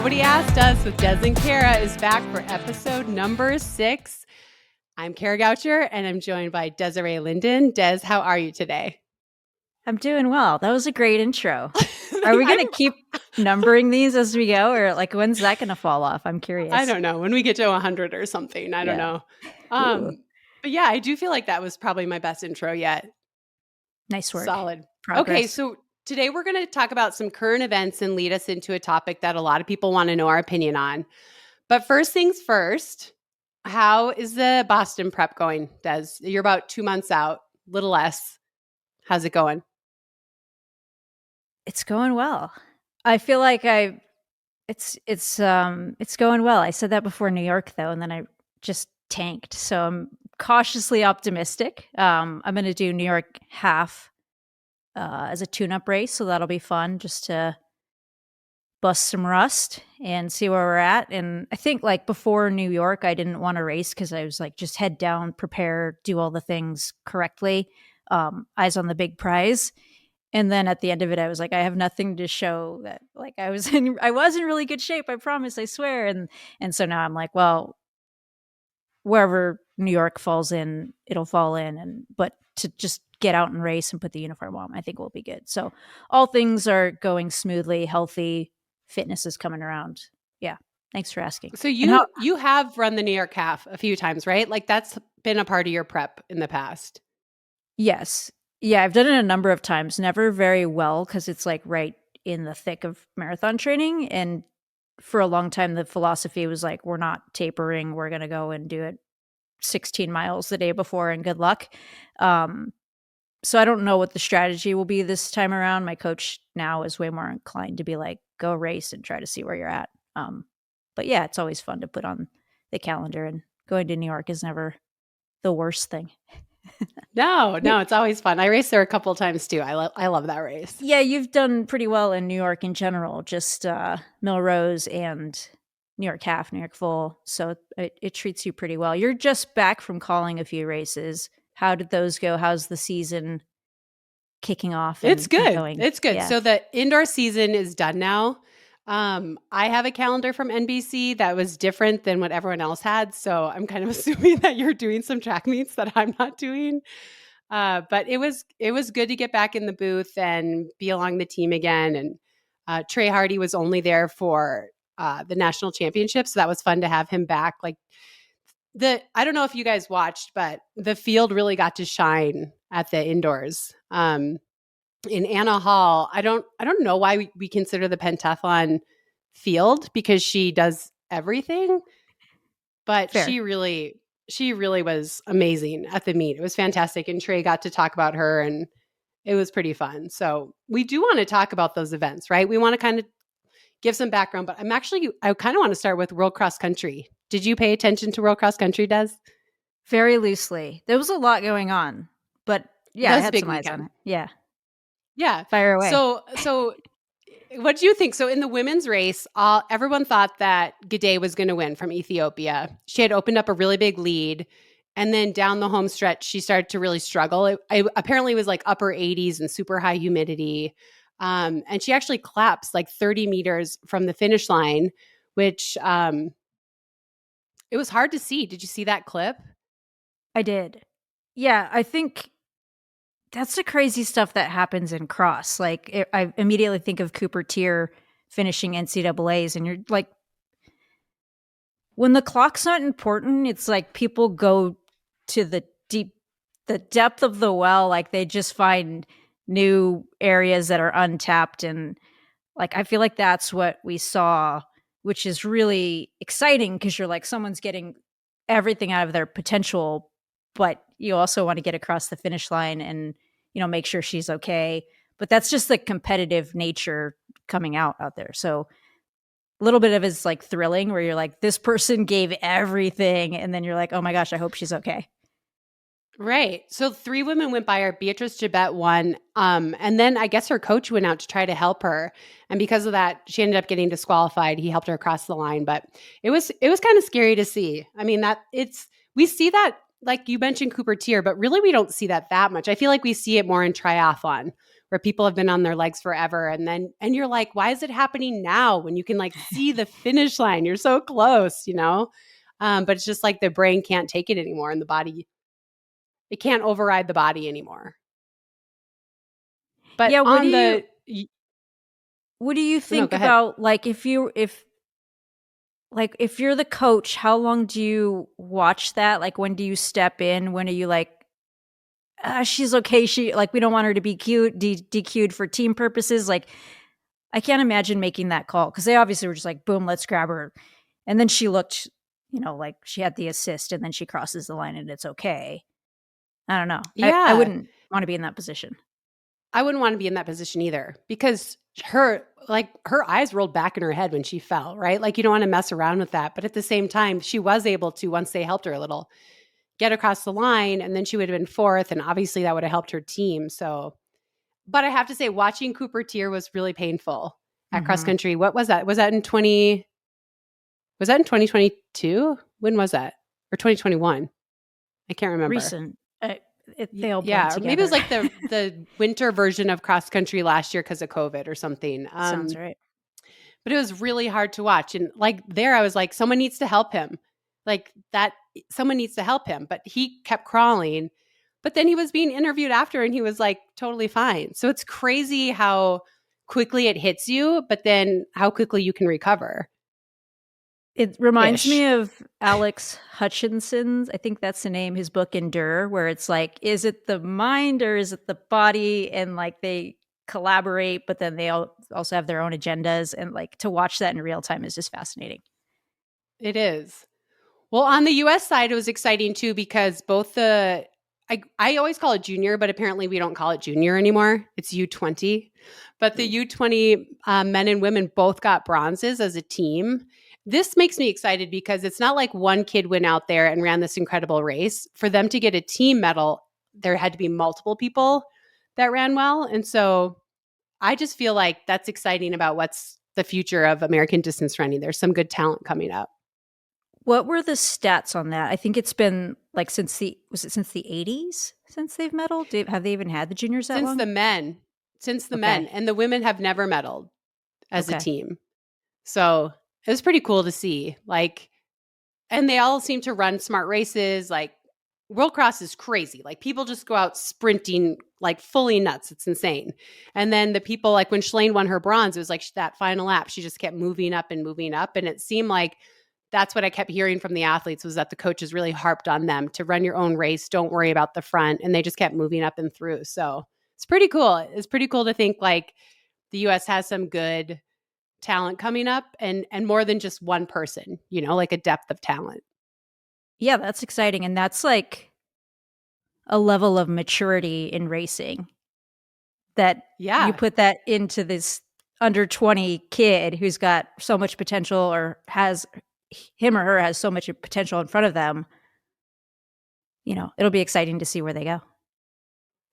Nobody Asked Us with Des and Kara is back for episode number 6. I'm Kara Goucher, and I'm joined by Desiree Linden. Des, how are you today? I'm doing well. That was a great intro. Are we going to keep numbering these as we go, or like when's that going to fall off? I'm curious. I don't know. When we get to 100 or something, I don't know. But yeah, I do feel like that was probably my best intro yet. Nice work. Solid. Progress. Okay, so today we're going to talk about some current events and lead us into a topic that a lot of people want to know our opinion on. But first things first, how is the Boston prep going, Des? You're about 2 months out, little less. How's it going? It's going well. I feel like it's going well. I said that before New York though, and then I just tanked. So I'm cautiously optimistic. I'm going to do New York half as a tune-up race, so that'll be fun just to bust some rust and see where we're at. And I think like before New York, I didn't want to race because I was like, just head down, prepare, do all the things correctly, eyes on the big prize. And then at the end of it, I was like, I have nothing to show that like I was in really good shape. I promise, I swear. And so now I'm like, well, wherever New York falls in, it'll fall in. But to just get out and race and put the uniform on, I think will be good. So all things are going smoothly, healthy, fitness is coming around. Yeah. Thanks for asking. So you have run the New York half a few times, right? Like that's been a part of your prep in the past. Yes. Yeah, I've done it a number of times, never very well because it's like right in the thick of marathon training. And for a long time, the philosophy was like, we're not tapering. We're going to go and do it 16 miles the day before and good luck. So I don't know what the strategy will be this time around. My coach now is way more inclined to be like, go race and try to see where you're at. But yeah, it's always fun to put on the calendar, and going to New York is never the worst thing. No, it's always fun. I raced there a couple of times too. I love that race. Yeah, you've done pretty well in New York in general, just Millrose and New York half, New York full. So it treats you pretty well. You're just back from calling a few races. How did those go? How's the season kicking off? It's good. It's good. Yeah. So the indoor season is done now. I have a calendar from NBC that was different than what everyone else had. So I'm kind of assuming that you're doing some track meets that I'm not doing. But it was good to get back in the booth and be along the team again. And Trey Hardy was only there for the national championship. So that was fun to have him back. Like I don't know if you guys watched, but the field really got to shine at the indoors. In Anna Hall, I don't know why we consider the pentathlon field because she does everything, but Fair. she really was amazing at the meet. It was fantastic, and Trey got to talk about her, and it was pretty fun. So we do want to talk about those events, right? We want to kind of give some background, but I kind of want to start with World Cross Country. Did you pay attention to World Cross Country, Des? Very loosely. There was a lot going on, but yeah, I had some eyes on it. Yeah. Yeah. Fire away. So what do you think? So in the women's race, everyone thought that Gide was going to win from Ethiopia. She had opened up a really big lead. And then down the home stretch, she started to really struggle. It apparently was like upper 80s and super high humidity. And she actually collapsed like 30 meters from the finish line, which it was hard to see. Did you see that clip? I did. Yeah, I think that's the crazy stuff that happens in cross. Like I immediately think of Cooper Tier finishing NCAAs, and you're like, when the clock's not important, it's like people go to the depth of the well. Like they just find new areas that are untapped. And like, I feel like that's what we saw, which is really exciting because you're like, someone's getting everything out of their potential, but you also want to get across the finish line and, make sure she's okay. But that's just the competitive nature coming out there. So a little bit of it's like thrilling where you're like, this person gave everything. And then you're like, oh my gosh, I hope she's okay. Right. So 3 women went by her. Beatrice Gibet won. And then I guess her coach went out to try to help her. And because of that, she ended up getting disqualified. He helped her across the line. But it was kind of scary to see. I mean, we see that, like you mentioned Cooper Tier, but really we don't see that much. I feel like we see it more in triathlon where people have been on their legs forever. And you're like, why is it happening now when you can like see the finish line? You're so close, you know? But it's just like the brain can't take it anymore and the body, it can't override the body anymore. But Yeah, on the, what do you no, think go ahead. about like if you're the coach, how long do you watch that? Like when do you step in? When are you like, she's okay. She like we don't want her to be DQ'd for team purposes. Like I can't imagine making that call because they obviously were just like, boom, let's grab her. And then she looked, like she had the assist and then she crosses the line and it's okay. I don't know. I Yeah. wouldn't want to be in that position. I wouldn't want to be in that position either because her eyes rolled back in her head when she fell, right? Like you don't want to mess around with that. But at the same time, she was able to, once they helped her a little, get across the line and then she would have been fourth. And obviously that would have helped her team. So, but I have to say, watching Cooper Tier was really painful at cross country. What was that? Was that in 2022? When was that? Or 2021? I can't remember. Recent. They all blend Yeah, or together. maybe it was like the winter version of cross country last year because of COVID or something. Sounds right. But it was really hard to watch. And like there, I was like, someone needs to help him. Like that, someone needs to help him. But he kept crawling. But then he was being interviewed after and he was like totally fine. So it's crazy how quickly it hits you, but then how quickly you can recover. It reminds me of Alex Hutchinson's, I think that's the name, his book Endure, where it's like, is it the mind or is it the body? And like they collaborate, but then they also have their own agendas. And like to watch that in real time is just fascinating. It is. Well, on the US side, it was exciting too because both I always call it junior, but apparently we don't call it junior anymore. It's U20. But the U20 men and women both got bronzes as a team. This makes me excited because it's not like one kid went out there and ran this incredible race. For them to get a team medal, there had to be multiple people that ran well. And so I just feel like that's exciting about what's the future of American distance running. There's some good talent coming up. What were the stats on that? I think it's been like since the 80s since they've medaled? Have they even had the juniors that long? Since the men. And the women have never medaled as a team. So it was pretty cool to see. Like, and they all seem to run smart races. Like World Cross is crazy. Like people just go out sprinting like fully nuts. It's insane. And then the people, like when Shalane won her bronze, it was like that final lap. She just kept moving up and moving up. And it seemed like that's what I kept hearing from the athletes was that the coaches really harped on them to run your own race. Don't worry about the front. And they just kept moving up and through. So it's pretty cool. It's pretty cool to think like the US has some good talent coming up and more than just one person, like a depth of talent. Yeah, that's exciting. And that's like a level of maturity in racing that you put that into this under 20 kid who's got so much potential or has him or her has so much potential in front of them. It'll be exciting to see where they go.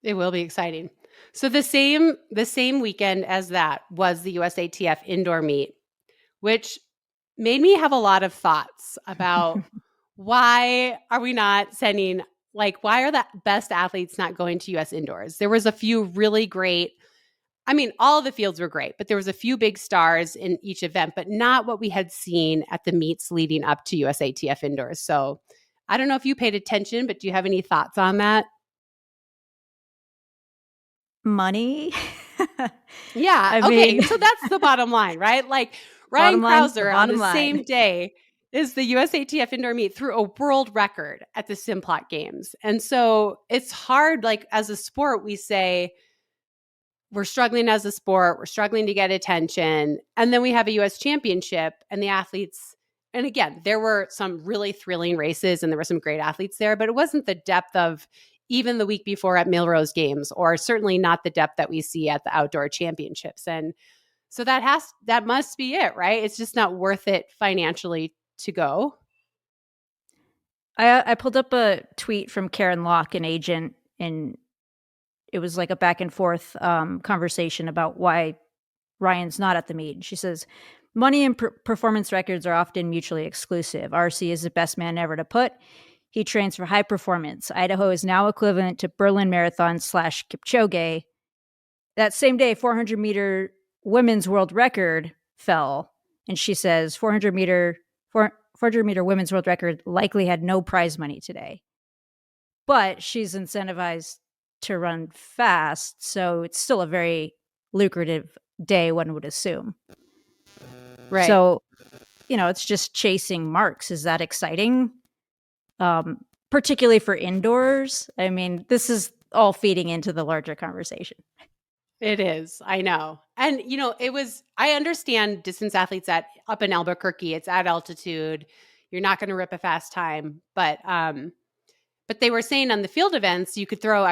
It will be exciting. So the same weekend as that was the USATF indoor meet, which made me have a lot of thoughts about why are we not sending, like, why are the best athletes not going to US indoors? There was a few really great, all of the fields were great, but there was a few big stars in each event, but not what we had seen at the meets leading up to USATF indoors. So I don't know if you paid attention, but do you have any thoughts on that? Money. Yeah. Okay. So that's the bottom line, right? Like Ryan Krauser on the same day is the USATF indoor meet threw a world record at the Simplot Games. And so it's hard, like as a sport, we say we're struggling as a sport, we're struggling to get attention. And then we have a US championship and the athletes, and again, there were some really thrilling races and there were some great athletes there, but it wasn't the depth of even the week before at Millrose Games, or certainly not the depth that we see at the outdoor championships. And so that must be it, right? It's just not worth it financially to go. I pulled up a tweet from Karen Locke, an agent, and it was like a back and forth conversation about why Ryan's not at the meet. She says, money and performance records are often mutually exclusive. RC is the best man ever to put. He trains for high performance. Idaho is now equivalent to Berlin Marathon / Kipchoge. That same day, 400-meter women's world record fell, and she says 400-meter women's world record likely had no prize money today. But she's incentivized to run fast, so it's still a very lucrative day, one would assume. Right. So, it's just chasing marks. Is that exciting? Particularly for indoors. I mean, this is all feeding into the larger conversation. It is. I know. And, I understand distance athletes up in Albuquerque, it's at altitude. You're not going to rip a fast time. But they were saying on the field events, you could throw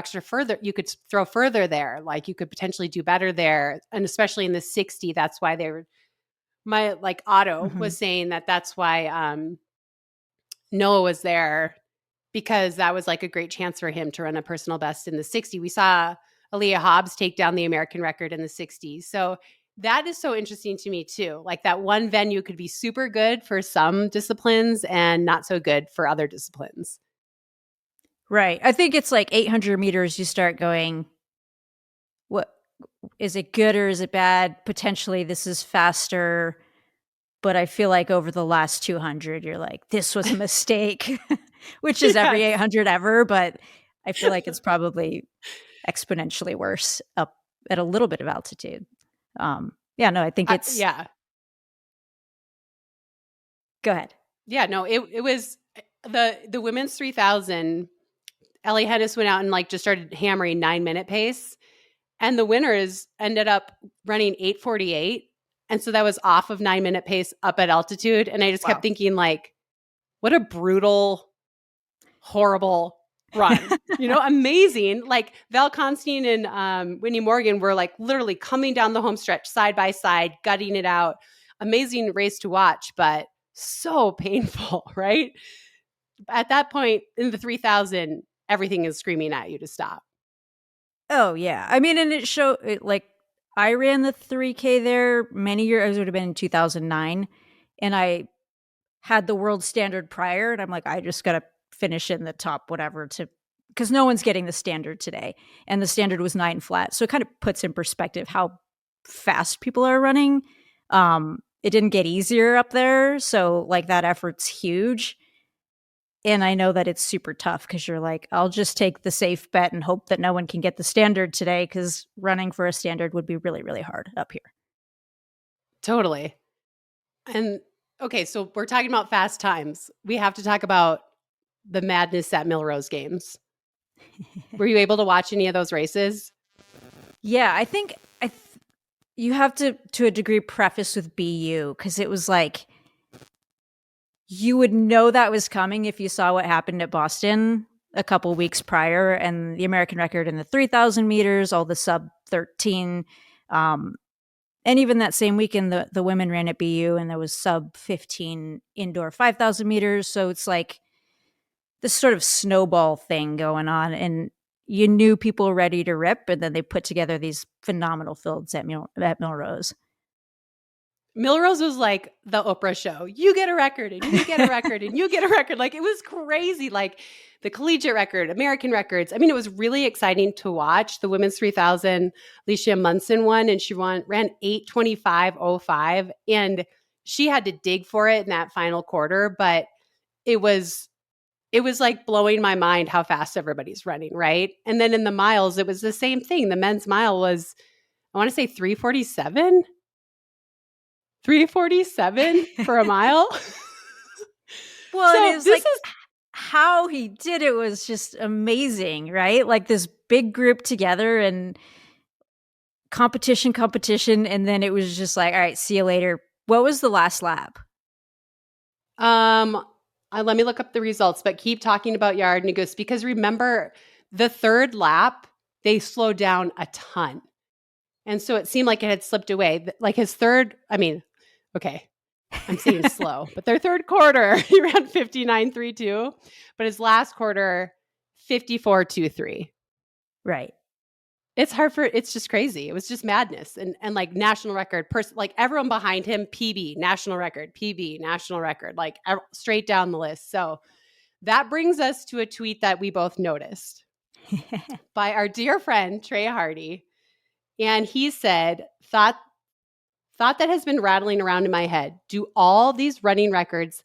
you could throw further there. Like you could potentially do better there. And especially in the 60, that's why Otto was saying that's why Noah was there, because that was like a great chance for him to run a personal best in the 60. We saw Aaliyah Hobbs take down the American record in the 60s. So that is so interesting to me too. Like that one venue could be super good for some disciplines and not so good for other disciplines. Right. I think it's like 800 meters, you start going, what is it good or is it bad? Potentially this is faster. But I feel like over the last 200, you're like, this was a mistake, which is every 800 ever. But I feel like it's probably exponentially worse up at a little bit of altitude. I think it's Go ahead. Yeah, no, it was the women's 3000. Ellie Hennis went out and just started hammering 9-minute pace, and the winners ended up running 8:48, and so that was off of 9-minute pace up at altitude. And I just kept thinking, what a brutal, horrible run. Amazing. Like Val Constein and Whitney Morgan were literally coming down the home stretch side by side, gutting it out. Amazing race to watch, but so painful, right? At that point in the 3000, everything is screaming at you to stop. Oh, yeah. I mean, and it showed, I ran the 3K there many years. It would have been in 2009. And I had the world standard prior. And I'm like, I just got to finish in the top whatever because no one's getting the standard today. And the standard was 9 flat. So it kind of puts in perspective how fast people are running. It didn't get easier up there. So that effort's huge. And I know that it's super tough because you're like, I'll just take the safe bet and hope that no one can get the standard today, because running for a standard would be really, really hard up here. Totally. And okay, so we're talking about fast times. We have to talk about the madness at Millrose Games. Were you able to watch any of those races? Yeah, I think you have to a degree, preface with BU, because it was you would know that was coming if you saw what happened at Boston a couple weeks prior, and the American record in the 3,000 meters, all the sub 13. And even that same weekend, the women ran at BU, and there was sub 15 indoor 5,000 meters. So it's this sort of snowball thing going on. And you knew people were ready to rip, and then they put together these phenomenal fields at Millrose. Millrose was like the Oprah show. You get a record, and you get a record, and you get a record. It was crazy. The collegiate record, American records. I mean, it was really exciting to watch. The women's 3000, Alicia Munson won, and she ran 8:25:05, and she had to dig for it in that final quarter. But it was blowing my mind how fast everybody's running, right? And then in the miles, it was the same thing. The men's mile was, I want to say 3:47. 3:47 for a mile. Well, so it was how he did it was just amazing, right? This big group together and competition. And then it was just all right, see you later. What was the last lap? Let me look up the results, but keep talking about Yard Negus, because remember the third lap, they slowed down a ton. And so it seemed like it had slipped away. His third, okay, I'm saying slow, but their third quarter, he ran 59:32, but his last quarter, 54:23. Right. It's just crazy. It was just madness. And national record, everyone behind him, PB, national record, straight down the list. So that brings us to a tweet that we both noticed by our dear friend, Trey Hardy. And he said, thought that has been rattling around in my head. Do all these running records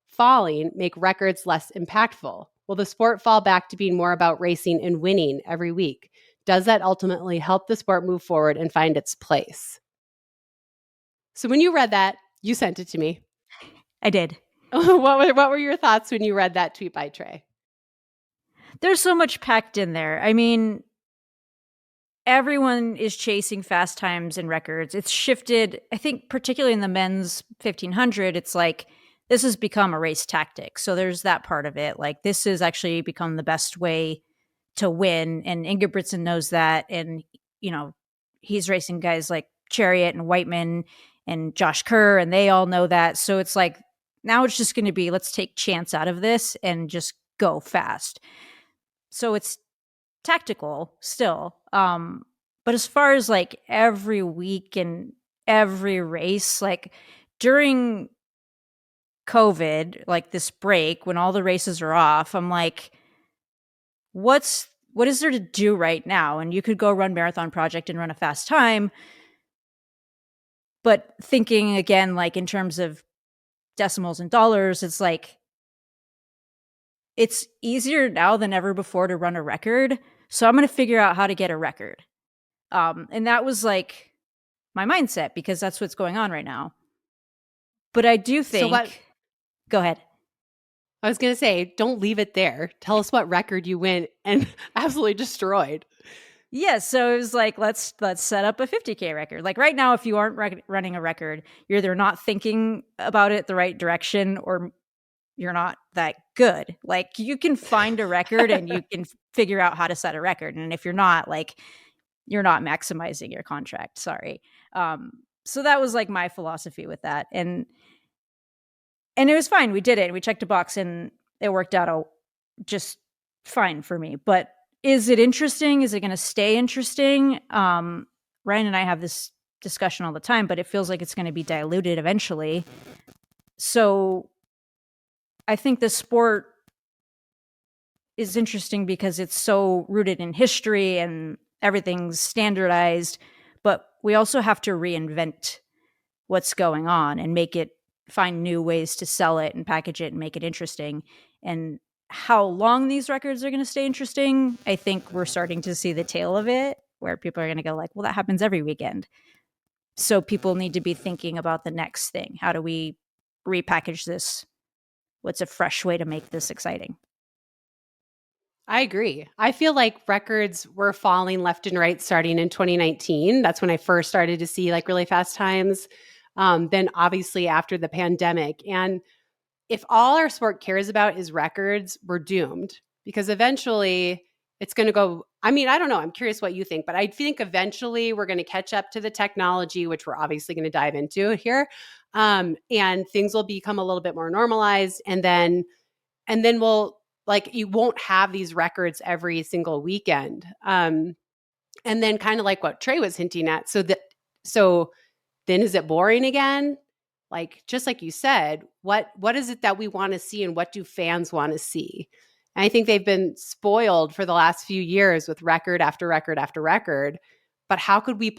falling make records less impactful? Will the sport fall back to being more about racing and winning every week? Does that ultimately help the sport move forward and find its place? So when you read that, you sent it to me. I did. What were your thoughts when you read that tweet by Trey? There's so much packed in there. I mean, everyone is chasing fast times and records. It's shifted, I think, particularly in the men's 1500, it's like this has become a race tactic. So there's that part of it. Like this has actually become the best way to win. And Ingebrigtsen knows that. And, you know, he's racing guys like Chariot and Whiteman and Josh Kerr, and they all know that. So it's like now it's just going to be let's take chance out of this and just go fast. So it's tactical still. But as far as like every week and every race, like during COVID, like this break when all the races are off, I'm like, what is there to do right now? And you could go run Marathon Project and run a fast time. But thinking again, like in terms of decimals and dollars, it's like it's easier now than ever before to run a record. So I'm going to figure out how to get a record. And that was like my mindset because that's what's going on right now. But I do think, go ahead. I was going to say, don't leave it there. Tell us what record you went and absolutely destroyed. Yeah, so it was like, let's set up a 50K record. Like right now, if you aren't running a record, you're either not thinking about it the right direction or you're not that good. Like you can find a record and you can figure out how to set a record. And if you're not, like, you're not maximizing your contract. Sorry. So that was like my philosophy with that. And it was fine. We did it. We checked a box and it worked out just fine for me. But is it interesting? Is it going to stay interesting? Ryan and I have this discussion all the time, but it feels like it's going to be diluted eventually. So I think the sport is interesting because it's so rooted in history and everything's standardized, but we also have to reinvent what's going on and find new ways to sell it and package it and make it interesting. And how long these records are going to stay interesting, I think we're starting to see the tail of it, where people are going to go like, well, that happens every weekend. So people need to be thinking about the next thing. How do we repackage this? What's a fresh way to make this exciting? I agree. I feel like records were falling left and right starting in 2019. That's when I first started to see like really fast times. Then obviously after the pandemic. And if all our sport cares about is records, we're doomed because eventually it's going to go. I mean, I don't know. I'm curious what you think, but I think eventually we're going to catch up to the technology, which we're obviously going to dive into here. And things will become a little bit more normalized. And then we'll, like, you won't have these records every single weekend. And then kind of like what Trey was hinting at. So then is it boring again? Like, just like you said, what is it that we want to see and what do fans want to see? And I think they've been spoiled for the last few years with record after record after record. But how could that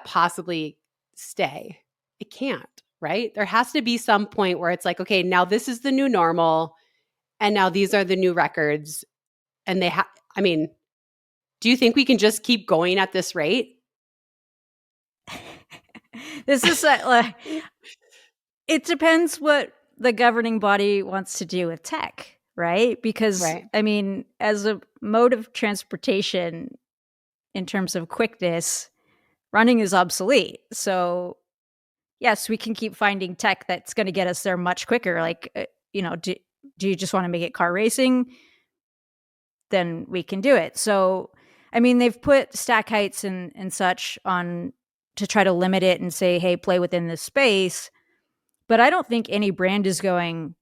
possibly stay? It can't, right? There has to be some point where it's like, okay, now this is the new normal. And now these are the new records. And I mean, do you think we can just keep going at this rate? This is it depends what the governing body wants to do with tech, right? Because Right. I mean, as a mode of transportation in terms of quickness, running is obsolete. So yes, we can keep finding tech that's going to get us there much quicker. Like, do you just want to make it car racing? Then we can do it. So, I mean, they've put stack heights and such on to try to limit it and say, hey, play within this space. But I don't think any brand is going,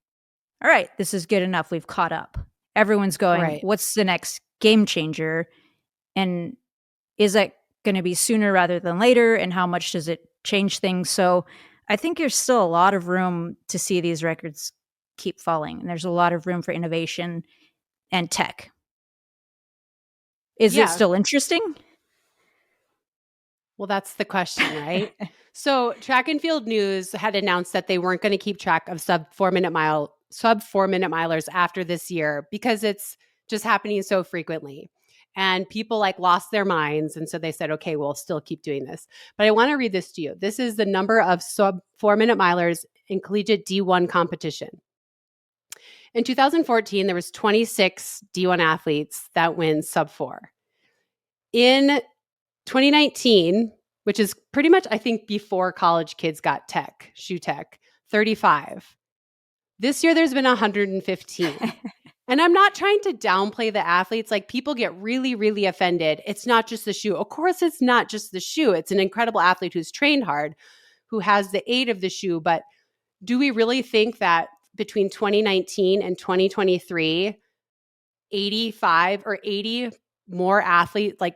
all right, this is good enough. We've caught up. Everyone's going, Right. what's the next game changer? And is that going to be sooner rather than later? And how much does it change things? So I think there's still a lot of room to see these records keep falling. And there's a lot of room for innovation and tech. Is it Yeah. still interesting? Well, that's the question, right? So, Track and Field News had announced that they weren't going to keep track of sub 4 minute milers after this year because it's just happening so frequently. And people like lost their minds. And so they said, okay, we'll still keep doing this. But I want to read this to you. This is the number of sub 4 minute milers in collegiate D1 competition. In 2014, there was 26 D1 athletes that win sub 4. In 2019, which is pretty much, I think, before college kids got shoe tech, 35. This year, there's been 115. And I'm not trying to downplay the athletes. Like, people get really, really offended. It's not just the shoe. Of course, it's not just the shoe. It's an incredible athlete who's trained hard, who has the aid of the shoe. But do we really think that between 2019 and 2023, 85 or 80 more athletes, like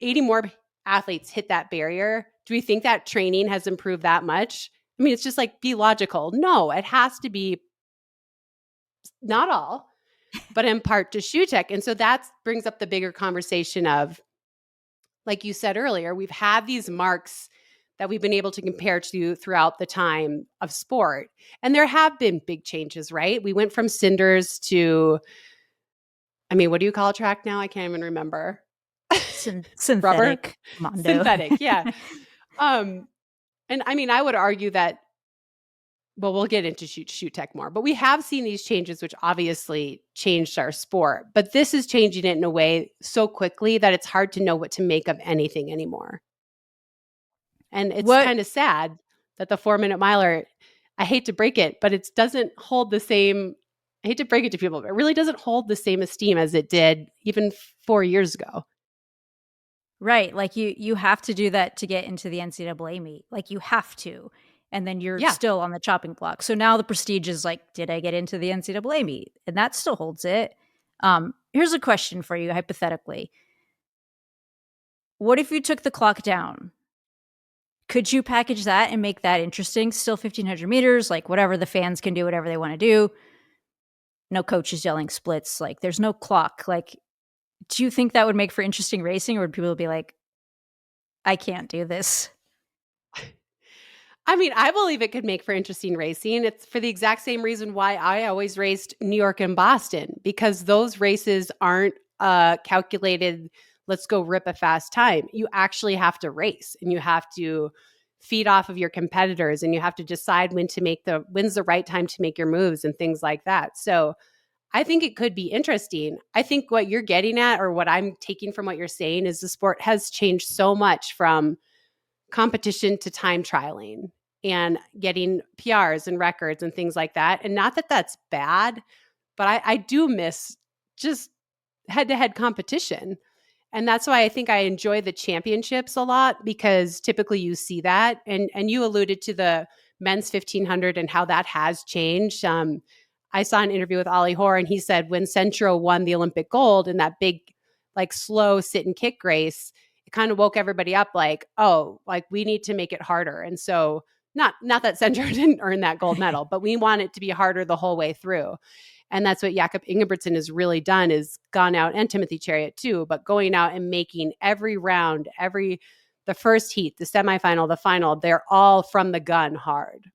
80 more athletes hit that barrier? Do we think that training has improved that much? I mean, it's just like, be logical. No, it has to be not all, but in part to shoe tech. And so that brings up the bigger conversation of, like you said earlier, we've had these marks that we've been able to compare to throughout the time of sport. And there have been big changes, right? We went from cinders to, I mean, what do you call a track now? I can't even remember. Rubber? Synthetic, Mondo. Synthetic, yeah. And I mean, I would argue that, well, we'll get into shoot tech more, but we have seen these changes, which obviously changed our sport. But this is changing it in a way so quickly that it's hard to know what to make of anything anymore. And it's kind of sad that the 4 minute miler, I hate to break it, but it doesn't hold the same, I hate to break it to people, but it really doesn't hold the same esteem as it did even 4 years ago. Right. Like you have to do that to get into the NCAA meet. Like you have to. And then you're still on the chopping block. So now the prestige is like, did I get into the NCAA meet? And that still holds it. Here's a question for you, hypothetically. What if you took the clock down? Could you package that and make that interesting? Still 1,500 meters, like whatever, the fans can do whatever they want to do. No coaches yelling splits. Like there's no clock. Like, do you think that would make for interesting racing, or would people be like, I can't do this? I mean, I believe it could make for interesting racing. It's for the exact same reason why I always raced New York and Boston, because those races aren't calculated, let's go rip a fast time. You actually have to race, and you have to feed off of your competitors, and you have to decide when's the right time to make your moves and things like that. So I think it could be interesting. I think what you're getting at, or what I'm taking from what you're saying, is the sport has changed so much from competition to time trialing and getting PRs and records and things like that. And not that that's bad, but I do miss just head-to-head competition. And that's why I think I enjoy the championships a lot, because typically you see that. And you alluded to the men's 1,500 and how that has changed. I saw an interview with Ollie Hoare, and he said when Centro won the Olympic gold in that big, like, slow sit and kick race, it kind of woke everybody up, like, oh, like, we need to make it harder. And so not that Centro didn't earn that gold medal, but we want it to be harder the whole way through. And that's what Jakob Ingebrigtsen has really done, is gone out, and Timothy Chariot too, but going out and making every round, the first heat, the semifinal, the final, they're all from the gun hard.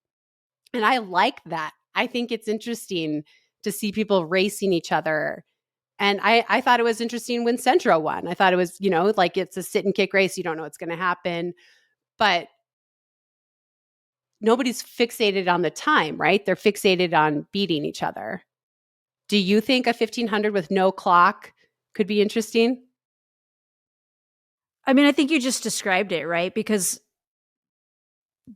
And I like that. I think it's interesting to see people racing each other. And I thought it was interesting when Centro won. I thought it was, like, it's a sit and kick race. You don't know what's going to happen. But nobody's fixated on the time, right? They're fixated on beating each other. Do you think a 1,500 with no clock could be interesting? I mean, I think you just described it, right? Because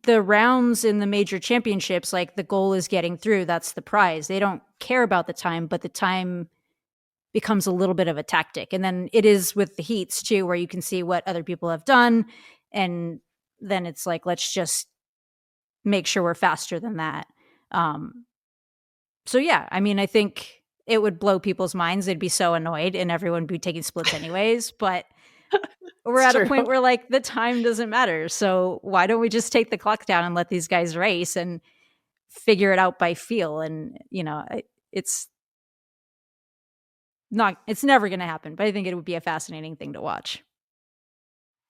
the rounds in the major championships, like, the goal is getting through. That's the prize. They don't care about the time, but the time becomes a little bit of a tactic. And then it is with the heats too, where you can see what other people have done. And then it's like, let's just make sure we're faster than that. So yeah, I mean, I think it would blow people's minds. They'd be so annoyed, and everyone would be taking splits anyways. But we're at a point where, like, the time doesn't matter. So why don't we just take the clock down and let these guys race and figure it out by feel? And, it's Not, it's never going to happen, but I think it would be a fascinating thing to watch.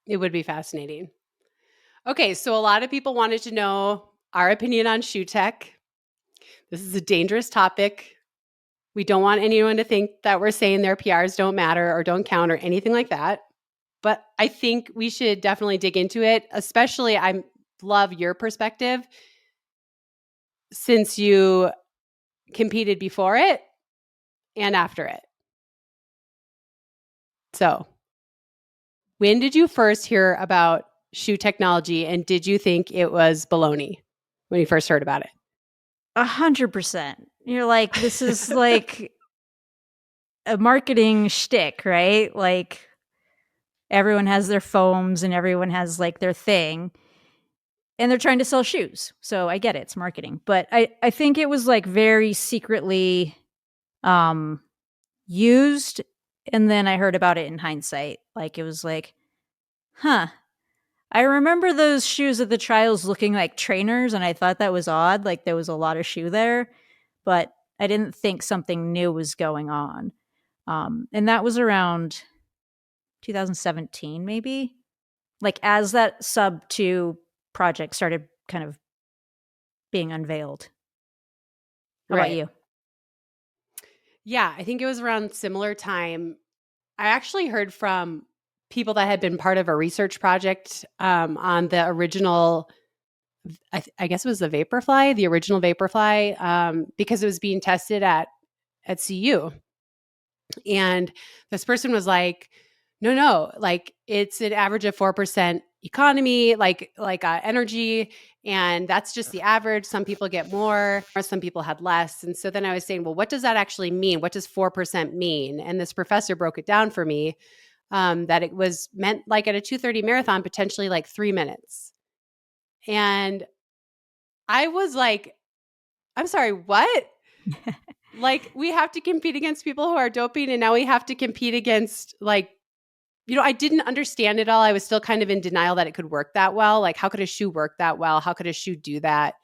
It would be fascinating. Okay, so a lot of people wanted to know our opinion on shoe tech. This is a dangerous topic. We don't want anyone to think that we're saying their PRs don't matter or don't count or anything like that. But I think we should definitely dig into it, especially I love your perspective since you competed before it and after it. So, when did you first hear about shoe technology, and did you think it was baloney when you first heard about it? 100%. You're like, this is like a marketing shtick, right? Like everyone has their foams and everyone has like their thing. And they're trying to sell shoes. So I get it, it's marketing. But I think it was like very secretly used. And then I heard about it in hindsight. Like it was like, huh. I remember those shoes at the trials looking like trainers, and I thought that was odd. Like there was a lot of shoe there, but I didn't think something new was going on. And that was around 2017, maybe. Like as that sub 2 project started kind of being unveiled. How about you? Yeah, I think it was around similar time. I actually heard from people that had been part of a research project on the original, I guess it was the Vaporfly, the original Vaporfly, because it was being tested at CU. And this person was like, no, like it's an average of 4% economy, like energy. And that's just the average. Some people get more, or some people had less. And so then I was saying, well, what does that actually mean? What does 4% mean? And this professor broke it down for me, that it was meant like at a 2:30 marathon, potentially like 3 minutes. And I was like, I'm sorry, what? Like we have to compete against people who are doping, and now we have to compete against like, I didn't understand it all. I was still kind of in denial that it could work that well. Like, how could a shoe work that well? How could a shoe do that?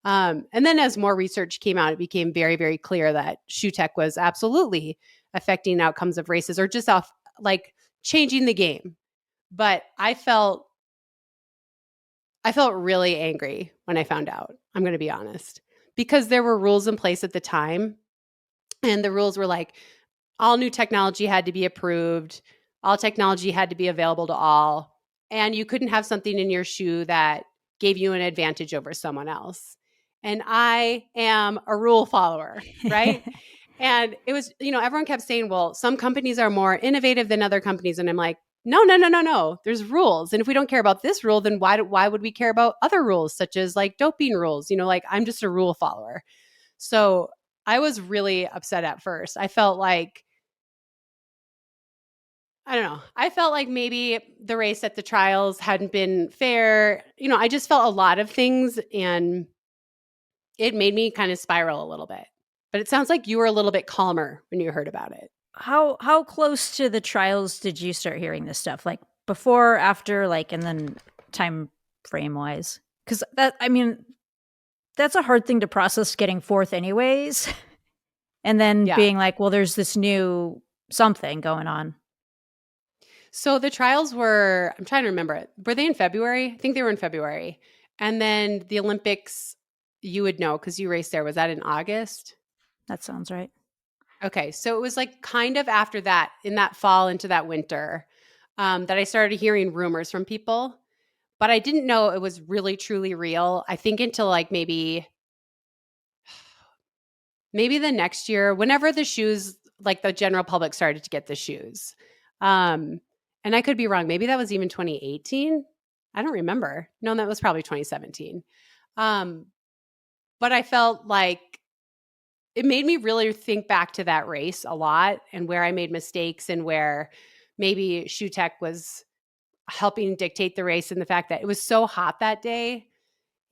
And then as more research came out, it became very, very clear that shoe tech was absolutely affecting outcomes of races, or just off like changing the game. But I felt really angry when I found out. I'm going to be honest, because there were rules in place at the time, and the rules were like all new technology had to be approved. All technology had to be available to all. And you couldn't have something in your shoe that gave you an advantage over someone else. And I am a rule follower, right? And it was, everyone kept saying, well, some companies are more innovative than other companies. And I'm like, no. There's rules. And if we don't care about this rule, then why would we care about other rules, such as like doping rules? Like I'm just a rule follower. So I was really upset at first. I felt like, I don't know. I felt like maybe the race at the trials hadn't been fair. I just felt a lot of things, and it made me kind of spiral a little bit. But it sounds like you were a little bit calmer when you heard about it. How close to the trials did you start hearing this stuff? Like before, after, like, and then time frame wise? Because that's a hard thing to process getting fourth anyways. And then being like, well, there's this new something going on. So the trials were, I'm trying to remember it. Were they in February? I think they were in February. And then the Olympics, you would know because you raced there. Was that in August? That sounds right. Okay. So it was like kind of after that, in that fall into that winter, that I started hearing rumors from people. But I didn't know it was really, truly real. I think until like maybe the next year, whenever the shoes, like the general public started to get the shoes. And I could be wrong. Maybe that was even 2018. I don't remember. No, that was probably 2017. But I felt like it made me really think back to that race a lot, and where I made mistakes, and where maybe shoe tech was helping dictate the race, and the fact that it was so hot that day.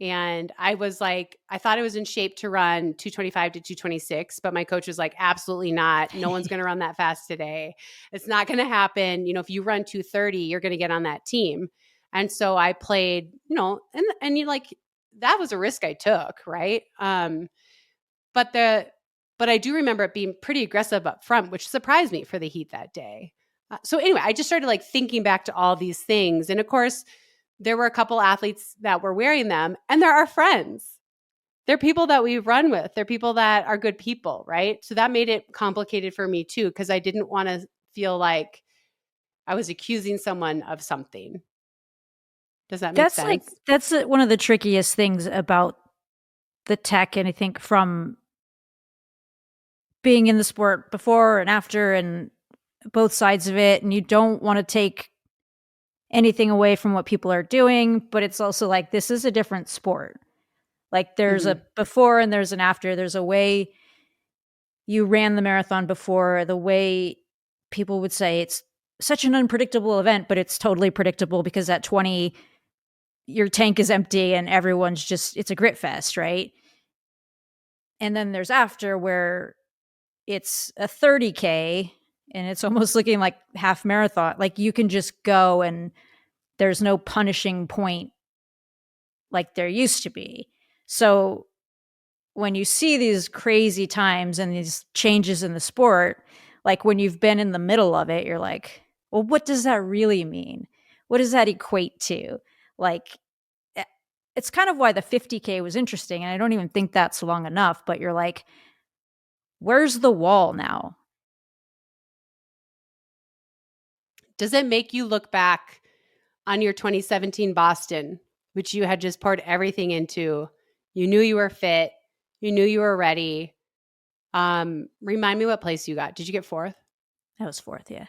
And I was like, I thought I was in shape to run 225 to 226, but my coach was like, absolutely not. No one's going to run that fast today. It's not going to happen. If you run 230, you're going to get on that team. And so I played, and you like, that was a risk I took. Right. But but I do remember it being pretty aggressive up front, which surprised me for the heat that day. So anyway, I just started like thinking back to all these things. And of course, there were a couple athletes that were wearing them, and they're our friends. They're people that we run with. They're people that are good people, right? So that made it complicated for me too, because I didn't want to feel like I was accusing someone of something. Does that make sense? That's one of the trickiest things about the tech, and I think from being in the sport before and after and both sides of it, and you don't want to take anything away from what people are doing, but it's also like this is a different sport. Like there's a before and there's an after. There's a way you ran the marathon before, the way people would say it's such an unpredictable event, but it's totally predictable because at 20 your tank is empty and everyone's just it's a grit fest, right? And then there's after where it's a 30K and it's almost looking like half marathon. Like you can just go and there's no punishing point like there used to be. So when you see these crazy times and these changes in the sport, like when you've been in the middle of it, you're like, well, what does that really mean? What does that equate to? Like, it's kind of why the 50K was interesting. And I don't even think that's long enough, but you're like, where's the wall now? Does it make you look back on your 2017 Boston, which you had just poured everything into? You knew you were fit. You knew you were ready. Remind me what place you got. Did you get fourth? I was fourth, yeah.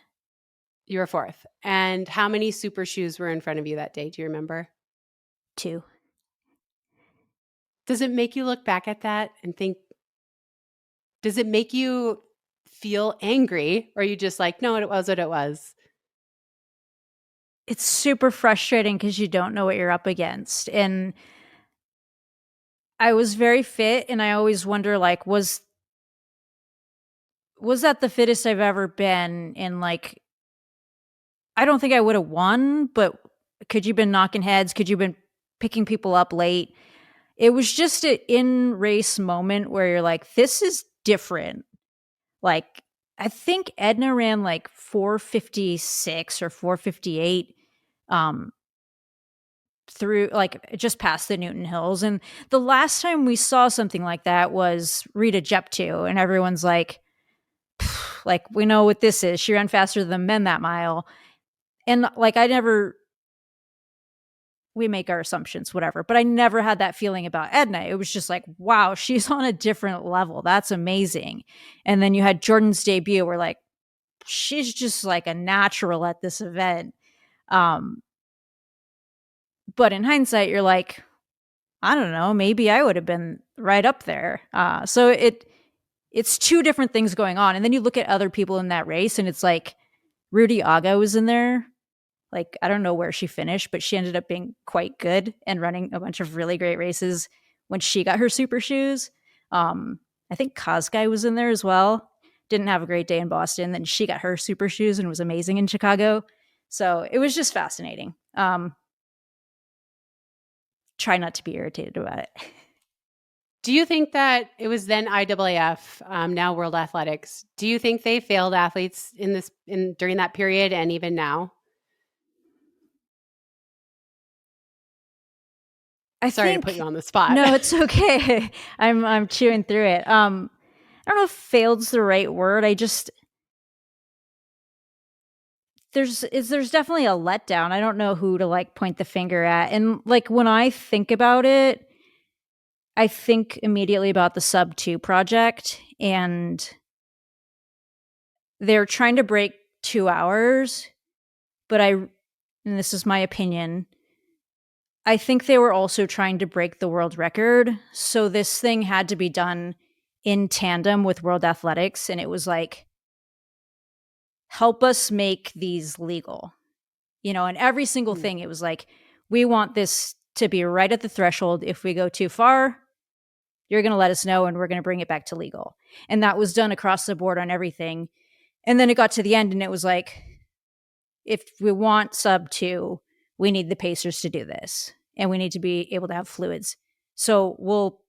You were fourth. And how many super shoes were in front of you that day? Do you remember? 2. Does it make you look back at that and think, does it make you feel angry? Or are you just like, no, it was what it was? It's super frustrating because you don't know what you're up against. And I was very fit, and I always wonder, like, was that the fittest I've ever been? And like, I don't think I would have won, but could you been knocking heads? Could you been picking people up late? It was just an in race moment where you're like, this is different. Like, I think Edna ran like 4:56 or 4:58 through like just past the Newton Hills. And the last time we saw something like that was Rita Jeptu, and everyone's like, we know what this is. She ran faster than men that mile. And like, we make our assumptions, whatever, but I never had that feeling about Edna. It was just like, wow, she's on a different level. That's amazing. And then you had Jordan's debut where like, she's just like a natural at this event. But in hindsight, you're like, I don't know, maybe I would have been right up there. So it's two different things going on. And then you look at other people in that race and it's like Rudy Aga was in there. Like, I don't know where she finished, but she ended up being quite good and running a bunch of really great races when she got her super shoes. I think Kosgei was in there as well. Didn't have a great day in Boston. Then she got her super shoes and was amazing in Chicago. So it was just fascinating. Try not to be irritated about it. Do you think that it was then IAAF, now World Athletics? Do you think they failed athletes during that period and even now? Sorry to put you on the spot. No, it's okay. I'm chewing through it. I don't know if failed's the right word. There's definitely a letdown. I don't know who to like point the finger at. And like when I think about it, I think immediately about the Sub 2 project, and they're trying to break 2 hours, but and this is my opinion, I think they were also trying to break the world record. So this thing had to be done in tandem with World Athletics. And it was like, help us make these legal, and every single thing, it was like, we want this to be right at the threshold. If we go too far, you're going to let us know and we're going to bring it back to legal. And that was done across the board on everything. And then it got to the end and it was like, if we want Sub 2, we need the pacers to do this. And we need to be able to have fluids. So we'll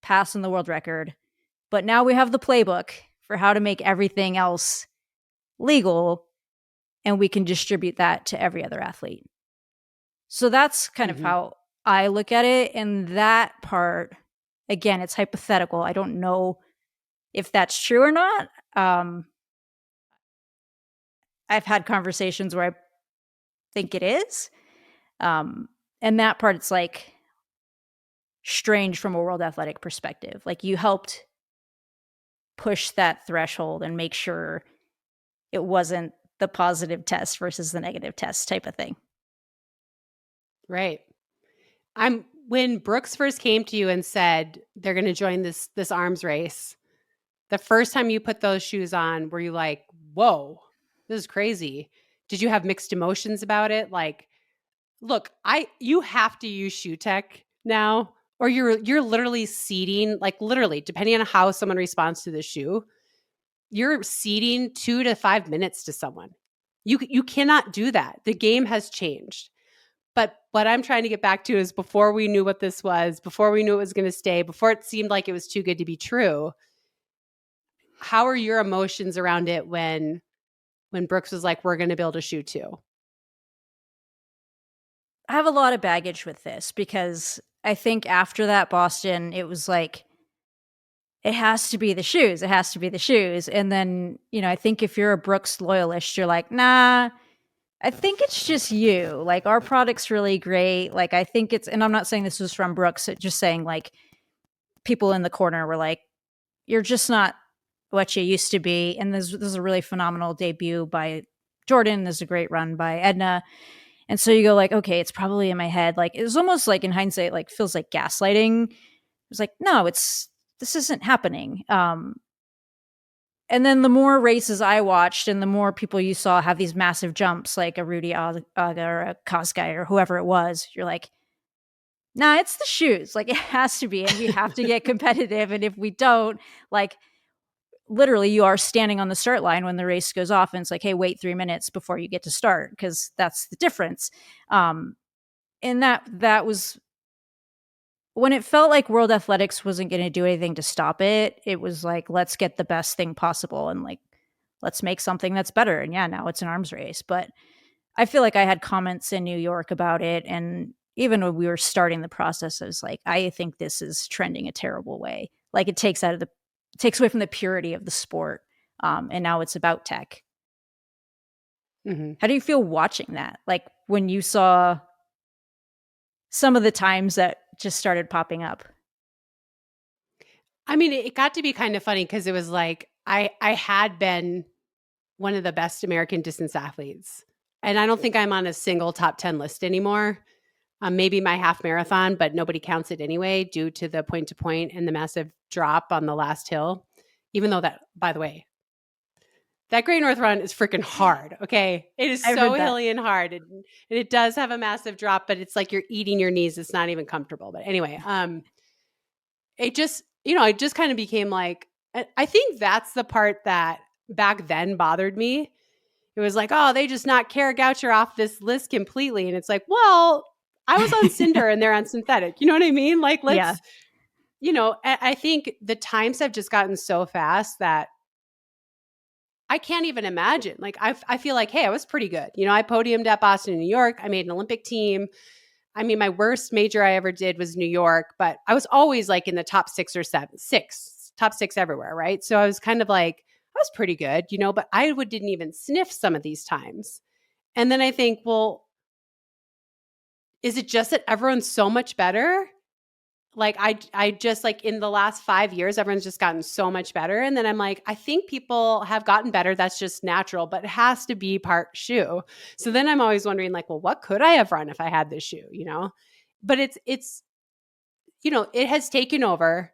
pass on the world record, But now we have the playbook for how to make everything else legal, and we can distribute that to every other athlete. So that's kind of how I look at it. And that part, again, it's hypothetical. I don't know if that's true or not. I've had conversations where I think it is. And that part, it's like strange from a World Athletic perspective. Like, you helped push that threshold and make sure it wasn't the positive test versus the negative test type of thing. Right. When Brooks first came to you and said they're going to join this arms race, the first time you put those shoes on, were you like, whoa, this is crazy? Did you have mixed emotions about it? Like, look, you have to use shoe tech now, or you're literally seeding, like literally, depending on how someone responds to the shoe, you're seeding 2 to 5 minutes to someone. You cannot do that. The game has changed. But what I'm trying to get back to is, before we knew what this was, before we knew it was going to stay, before it seemed like it was too good to be true, how are your emotions around it when Brooks was like, we're going to build a shoe too? I have a lot of baggage with this because I think after that Boston, it was like, it has to be the shoes. It has to be the shoes. And then, I think if you're a Brooks loyalist, you're like, nah, I think it's just you. Like, our product's really great. Like, I think it's, and I'm not saying this was from Brooks, just saying like people in the corner were like, you're just not what you used to be. And this is a really phenomenal debut by Jordan. There's a great run by Edna. And so you go like, okay, it's probably in my head. Like, it was almost like, in hindsight, like feels like gaslighting. It was like, no, this isn't happening. And then the more races I watched and the more people you saw have these massive jumps, like a Rudy Aga or a Kosgei or whoever it was, you're like, nah, it's the shoes. Like, it has to be. And we have to get competitive. And if we don't, like, literally you are standing on the start line when the race goes off, and it's like, hey, wait 3 minutes before you get to start, because that's the difference. And that was when it felt like World Athletics wasn't going to do anything to stop it. It was like, let's get the best thing possible, and like, let's make something that's better. And yeah, now it's an arms race. But I feel like I had comments in New York about it, and even when we were starting the process, I was like, I think this is trending a terrible way. Like, it takes away from the purity of the sport. And now it's about tech. How do you feel watching that? Like, when you saw some of the times that just started popping up? I mean, it got to be kind of funny because it was like, I had been one of the best American distance athletes, and I don't think I'm on a single top 10 list anymore. Maybe my half marathon, but nobody counts it anyway due to the point-to-point and the massive drop on the last hill. Even though that, by the way, that Great North Run is freaking hard, okay? It is so hilly and hard. And it does have a massive drop, but it's like you're eating your knees. It's not even comfortable. But anyway, it just, it just kind of became like, I think that's the part that back then bothered me. It was like, oh, they just not care Goucher off this list completely. And it's like, well, I was on Cinder and they're on synthetic. You know what I mean? Like, let's, I think the times have just gotten so fast that I can't even imagine. Like, I feel like, hey, I was pretty good. I podiumed at Boston, New York. I made an Olympic team. I mean, my worst major I ever did was New York, but I was always like in the top 6 or 7, top 6 everywhere. Right. So I was kind of like, I was pretty good, but I didn't even sniff some of these times. And then I think, well, is it just that everyone's so much better? Like, I just, like, in the last 5 years, everyone's just gotten so much better. And then I'm like, I think people have gotten better. That's just natural, but it has to be part shoe. So then I'm always wondering, like, well, what could I have run if I had this shoe, But it's it has taken over.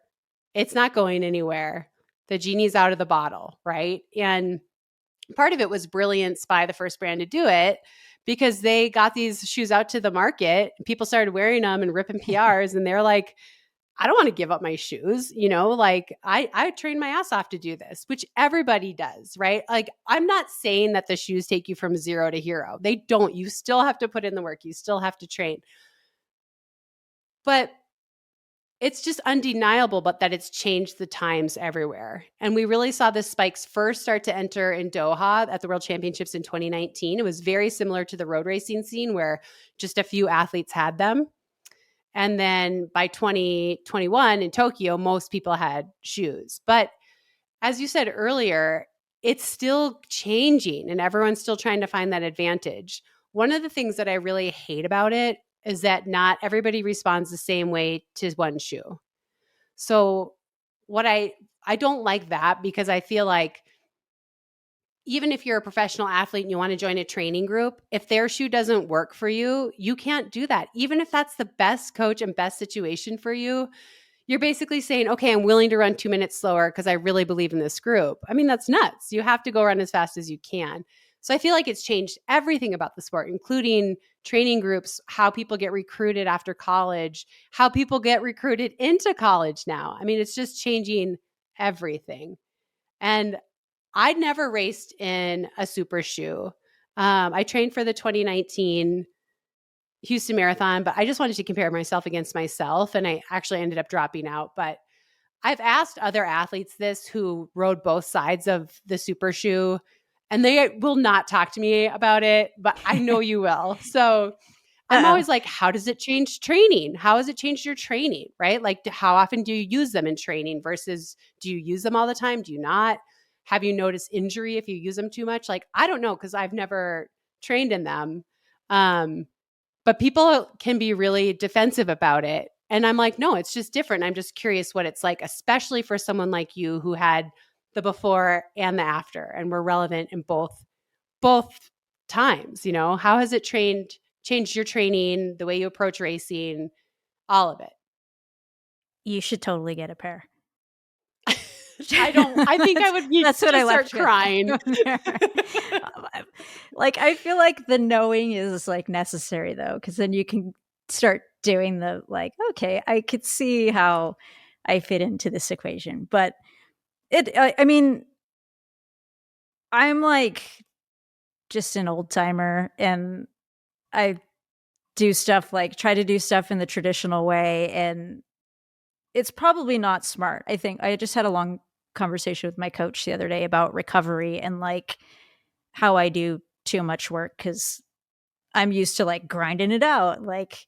It's not going anywhere. The genie's out of the bottle, right? And part of it was brilliance by the first brand to do it, because they got these shoes out to the market. People started wearing them and ripping PRs, and they're like, I don't want to give up my shoes. Like, I trained my ass off to do this, which everybody does, right? Like, I'm not saying that the shoes take you from 0 to hero. They don't. You still have to put in the work. You still have to train. But it's just undeniable, but that it's changed the times everywhere. And we really saw the spikes first start to enter in Doha at the World Championships in 2019. It was very similar to the road racing scene where just a few athletes had them. And then by 2021 in Tokyo, most people had shoes. But as you said earlier, it's still changing and everyone's still trying to find that advantage. One of the things that I really hate about it is that not everybody responds the same way to one shoe. So what I don't like that, because I feel like even if you're a professional athlete and you want to join a training group, if their shoe doesn't work for you, you can't do that. Even if that's the best coach and best situation for you, you're basically saying, okay, I'm willing to run 2 minutes slower because I really believe in this group. I mean, that's nuts. You have to go run as fast as you can. So I feel like it's changed everything about the sport, including training groups, how people get recruited after college, how people get recruited into college now. I mean, it's just changing everything. And I'd never raced in a super shoe. I trained for the 2019 Houston Marathon, but I just wanted to compare myself against myself. And I actually ended up dropping out. But I've asked other athletes this who rode both sides of the super shoe, and they will not talk to me about it, but I know you will. So I'm Uh-oh. always like, how does it change training? How has it changed your training, right? Like, how often do you use them in training versus do you use them all the time? Do you not? Have you noticed injury if you use them too much? Like, I don't know, because I've never trained in them. But people can be really defensive about it. And I'm like, no, it's just different. I'm just curious what it's like, especially for someone like you who had the before and the after and were relevant in both times. You know, how has it changed your training, the way you approach racing, all of it? You should totally get a pair. I think I would need That's what to I start left crying. with. Like, I feel like the knowing is like necessary though, because then you can start doing the like, okay, I could see how I fit into this equation. But I mean, I'm like just an old timer, and I do stuff like try to do stuff in the traditional way, and it's probably not smart. I think I just had a long conversation with my coach the other day about recovery and like how I do too much work because I'm used to like grinding it out. Like,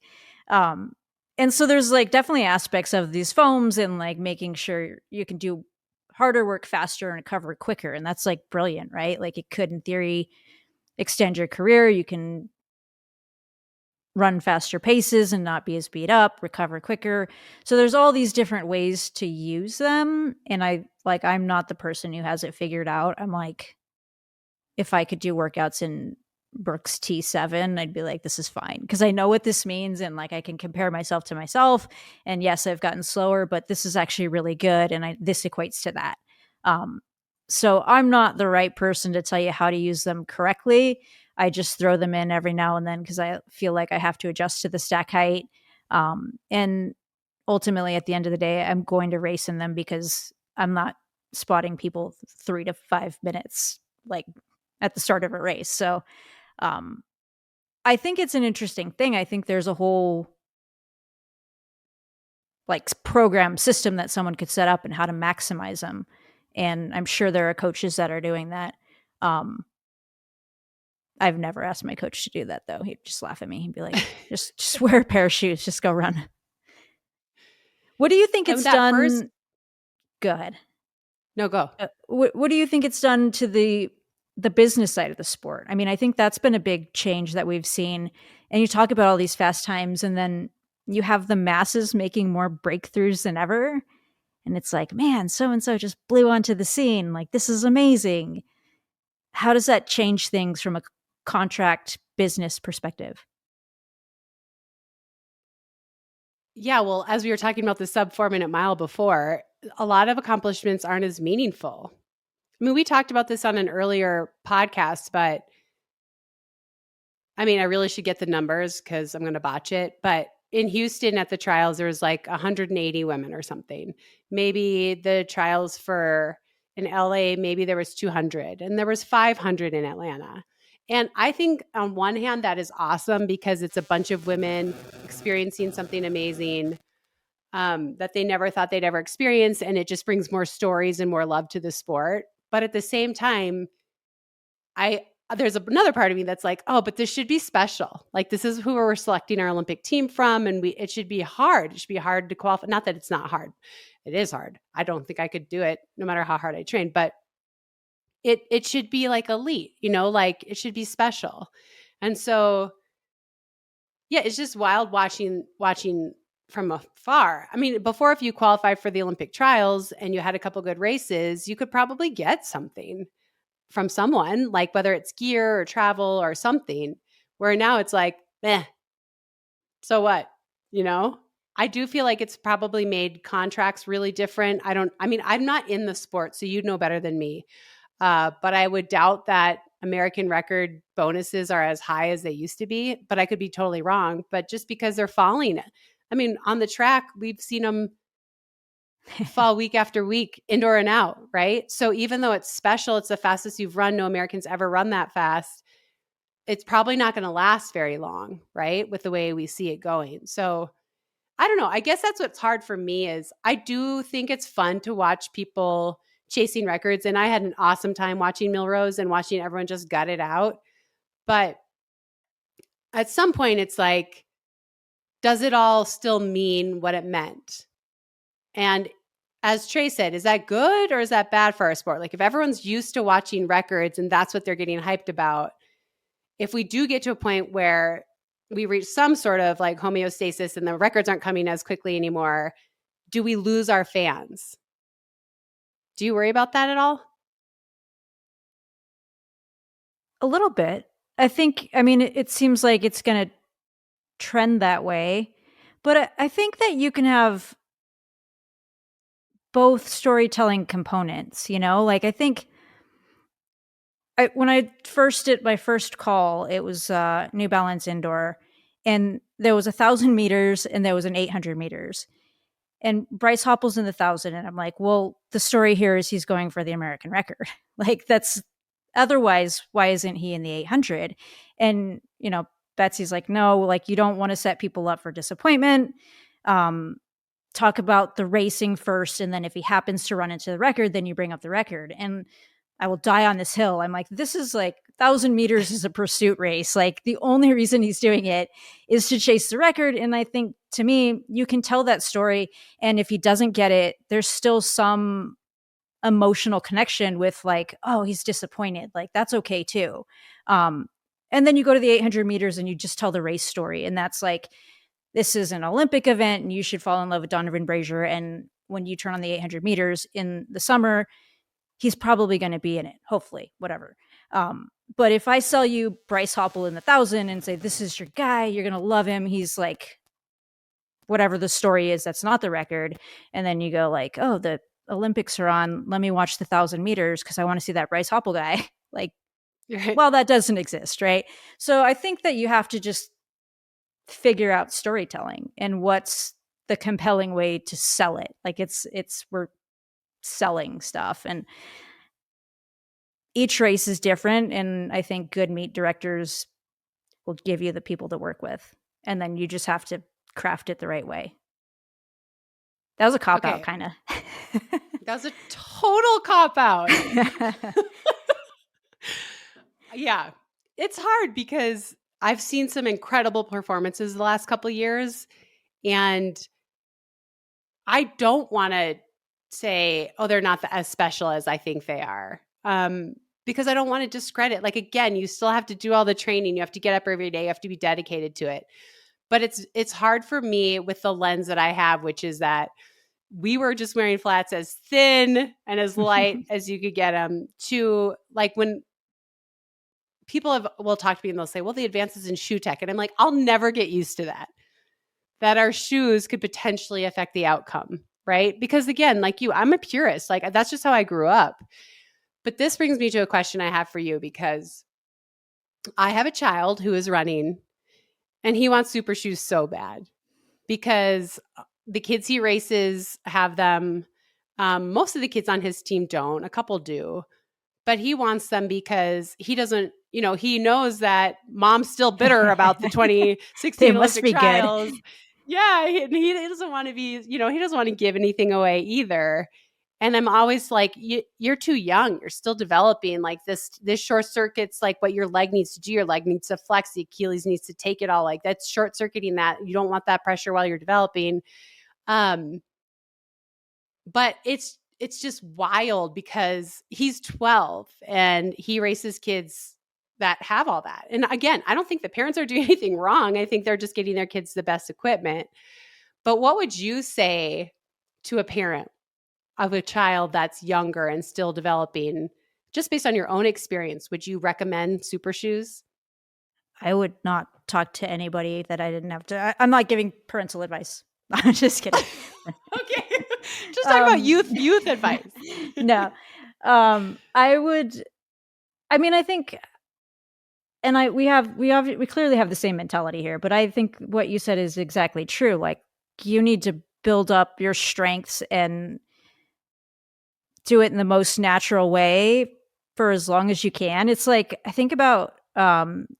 um, and so there's like definitely aspects of these foams and like making sure you can do harder work faster and recover quicker. And that's like brilliant, right? Like it could, in theory, extend your career. You can run faster paces and not be as beat up, recover quicker. So there's all these different ways to use them. And I'm not the person who has it figured out. I'm like, if I could do workouts in Brooks T7, I'd be like, this is fine. Because I know what this means. And like, I can compare myself to myself. And yes, I've gotten slower, but this is actually really good. And this equates to that. Um, so I'm not the right person to tell you how to use them correctly. I just throw them in every now and then because I feel like I have to adjust to the stack height. And ultimately, at the end of the day, I'm going to race in them because I'm not spotting people 3 to 5 minutes like at the start of a race. So um, I think it's an interesting thing. I think there's a whole like program system that someone could set up and how to maximize them. And I'm sure there are coaches that are doing that. Um, I've never asked my coach to do that though. He'd just laugh at me. He'd be like, just wear a pair of shoes, just go run. What do you think And it's that done? first, Go ahead. no, go. What do you think it's done to the business side of the sport? I mean, I think that's been a big change that we've seen. And you talk about all these fast times, and then you have the masses making more breakthroughs than ever. And it's like, man, so and so just blew onto the scene. Like, this is amazing. How does that change things from a contract business perspective? Yeah, well, as we were talking about the sub 4 minute mile before, a lot of accomplishments aren't as meaningful. I mean, we talked about this on an earlier podcast, but I mean, I really should get the numbers because I'm going to botch it. But in Houston at the trials, there was like 180 women or something. Maybe the trials for in LA, maybe there was 200 and there was 500 in Atlanta. And I think on one hand, that is awesome because it's a bunch of women experiencing something amazing. that they never thought they'd ever experience. And it just brings more stories and more love to the sport. But at the same time, there's another part of me that's like, oh, but this should be special. Like, this is who we're selecting our Olympic team from. And it should be hard. It should be hard to qualify. Not that it's not hard. It is hard. I don't think I could do it no matter how hard I train, but it should be like elite, like it should be special. And so, yeah, it's just wild watching from afar. I mean, before, if you qualified for the Olympic trials and you had a couple good races, you could probably get something from someone, like whether it's gear or travel or something, where now it's like, so what? I do feel like it's probably made contracts really different. I'm not in the sport, so you know better than me. But I would doubt that American record bonuses are as high as they used to be, but I could be totally wrong. But just because they're falling, I mean, on the track, we've seen them fall week after week, indoor and out, right? So even though it's special, it's the fastest you've run. No Americans ever run that fast. It's probably not going to last very long, right? With the way we see it going. So I don't know. I guess that's what's hard for me is I do think it's fun to watch people chasing records. And I had an awesome time watching Millrose and watching everyone just gut it out. But at some point, it's like, does it all still mean what it meant? And as Trey said, is that good or is that bad for our sport? Like, if everyone's used to watching records and that's what they're getting hyped about, if we do get to a point where we reach some sort of like homeostasis and the records aren't coming as quickly anymore, do we lose our fans? Do you worry about that at all? A little bit. It seems like it's going to trend that way. But I think that you can have both storytelling components, Like, I think when I first did my first call, it was New Balance Indoor, and there was 1,000 meters and there was an 800 meters. And Bryce Hoppel's in the 1,000, and I'm like, well, the story here is he's going for the American record. Like, that's otherwise, why isn't he in the 800? And, Betsy's like, no, like, you don't want to set people up for disappointment. Talk about the racing first. And then if he happens to run into the record, then you bring up the record. And I will die on this hill. I'm like, this is like 1,000 meters is a pursuit race. Like, the only reason he's doing it is to chase the record. And I think, to me, you can tell that story. And if he doesn't get it, there's still some emotional connection with like, oh, he's disappointed. Like, that's okay too. And then you go to the 800 meters and you just tell the race story. And that's like, this is an Olympic event and you should fall in love with Donovan Brazier. And when you turn on the 800 meters in the summer, he's probably going to be in it, hopefully, whatever. But if I sell you Bryce Hoppel in the 1,000 and say, this is your guy, you're going to love him. He's like, whatever the story is, that's not the record. And then you go like, oh, the Olympics are on. Let me watch the 1,000 meters because I want to see that Bryce Hoppel guy. Like, Right. well, that doesn't exist, right? So I think that you have to just figure out storytelling and what's the compelling way to sell it. Like, we're selling stuff, and each race is different. And I think good meet directors will give you the people to work with, and then you just have to craft it the right way. That was a cop-out, Okay. kind of. That was a total cop-out. Yeah. It's hard because I've seen some incredible performances the last couple of years, and I don't want to say, oh, they're not as special as I think they are, because I don't want to discredit. Like, again, you still have to do all the training. You have to get up every day. You have to be dedicated to it. But it's hard for me with the lens that I have, which is that we were just wearing flats as thin and as light as you could get them, to like, when people will talk to me and they'll say, well, the advances in shoe tech. And I'm like, I'll never get used to that our shoes could potentially affect the outcome, right? Because again, like you, I'm a purist. Like, that's just how I grew up. But this brings me to a question I have for you, because I have a child who is running and he wants super shoes so bad because the kids he races have them. Most of the kids on his team don't. A couple do. But he wants them because he doesn't, he knows that mom's still bitter about the 2016 Olympic trials. Good. Yeah, and he doesn't want to be, he doesn't want to give anything away either. And I'm always like, you're too young. You're still developing. Like this short circuit's like what your leg needs to do. Your leg needs to flex. The Achilles needs to take it all. Like that's short circuiting that. You don't want that pressure while you're developing. Um, but it's just wild because he's 12 and he races kids that have all that. And again, I don't think the parents are doing anything wrong. I think they're just getting their kids the best equipment. But what would you say to a parent of a child that's younger and still developing, just based on your own experience? Would you recommend super shoes? I would not talk to anybody that I didn't have to. I'm not giving parental advice. I'm just kidding. Okay. Just talk about youth advice. No. I would, I mean, I think, and we clearly have the same mentality here, but I think what you said is exactly true. Like, you need to build up your strengths and do it in the most natural way for as long as you can. It's like, I think about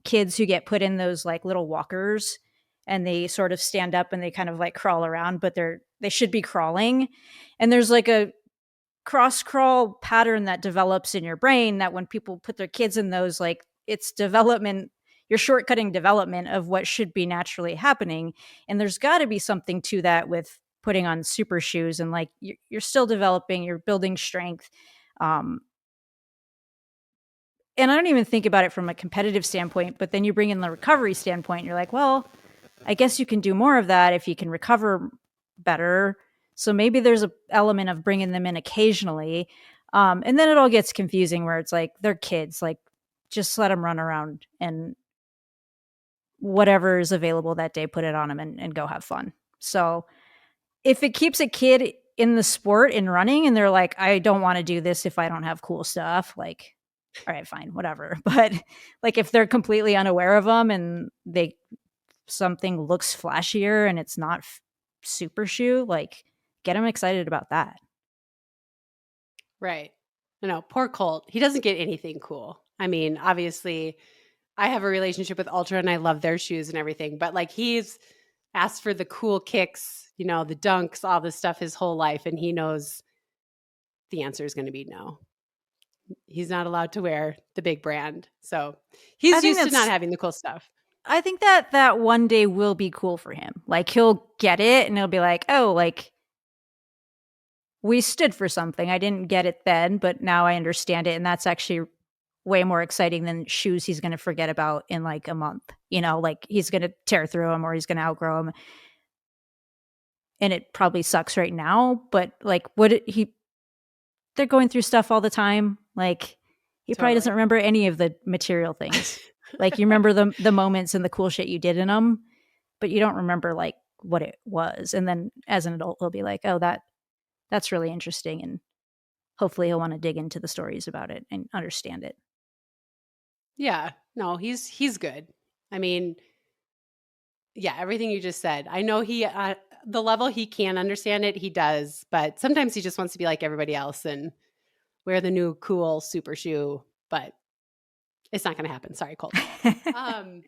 kids who get put in those like little walkers and they sort of stand up and they kind of like crawl around, but they should be crawling. And there's like a cross crawl pattern that develops in your brain that when people put their kids in those, like, it's development, you're shortcutting development of what should be naturally happening. And there's got to be something to that with putting on super shoes, and like you're still developing, you're building strength. um and I don't even think about it from a competitive standpoint, but then you bring in the recovery standpoint, you're like, well, I guess you can do more of that if you can recover better. So maybe there's a element of bringing them in occasionally. And then it all gets confusing where it's like, they're kids, like, just let them run around and whatever is available that day, put it on them and go have fun. So if it keeps a kid in the sport in running and they're like, I don't want to do this if I don't have cool stuff, like, all right, fine, whatever. But like, if they're completely unaware of them and something looks flashier and it's not super shoe, like, get them excited about that. Right. No, poor Colt. He doesn't get anything cool. I mean, obviously, I have a relationship with Ultra and I love their shoes and everything, but like he's asked for the cool kicks, the dunks, all this stuff his whole life. And he knows the answer is going to be no. He's not allowed to wear the big brand. So I he's think used to not that's having the cool stuff. I think that one day will be cool for him. Like, he'll get it and he'll be like, oh, like, we stood for something. I didn't get it then, but now I understand it. And that's actually way more exciting than shoes he's going to forget about in like a month. Like, he's going to tear through them or he's going to outgrow them. And it probably sucks right now, but like, they're going through stuff all the time. Like, he probably doesn't Totally. remember any of the material things. Like, you remember the moments and the cool shit you did in them, but you don't remember like what it was. And then as an adult, he'll be like, oh, that's really interesting. And hopefully he'll want to dig into the stories about it and understand it. Yeah. No, he's good. I mean, yeah, everything you just said. I know the level he can understand it, he does, but sometimes he just wants to be like everybody else and wear the new cool super shoe, but it's not going to happen. Sorry, Colt. Um,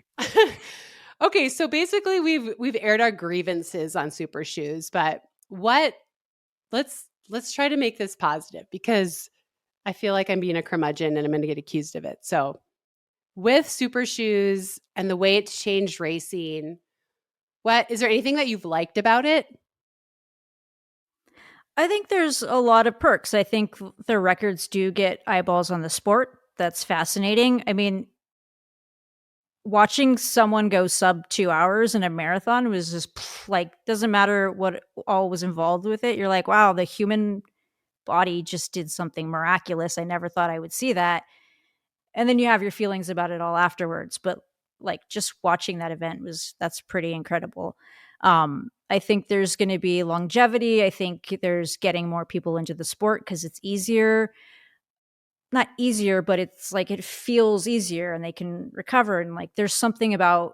okay, so basically we've aired our grievances on super shoes, but let's try to make this positive because I feel like I'm being a curmudgeon and I'm going to get accused of it. So, with super shoes and the way it's changed racing, what is there anything that you've liked about it? I think there's a lot of perks. I think the records do get eyeballs on the sport. That's fascinating. I mean, watching someone go sub 2 hours in a marathon was just like, doesn't matter what all was involved with it. You're like, wow, the human body just did something miraculous. I never thought I would see that. And then you have your feelings about it all afterwards. But like, just watching that event that's pretty incredible. I think there's going to be longevity. I think there's getting more people into the sport because it's easier. Not easier, but it's like, it feels easier and they can recover. And like, there's something about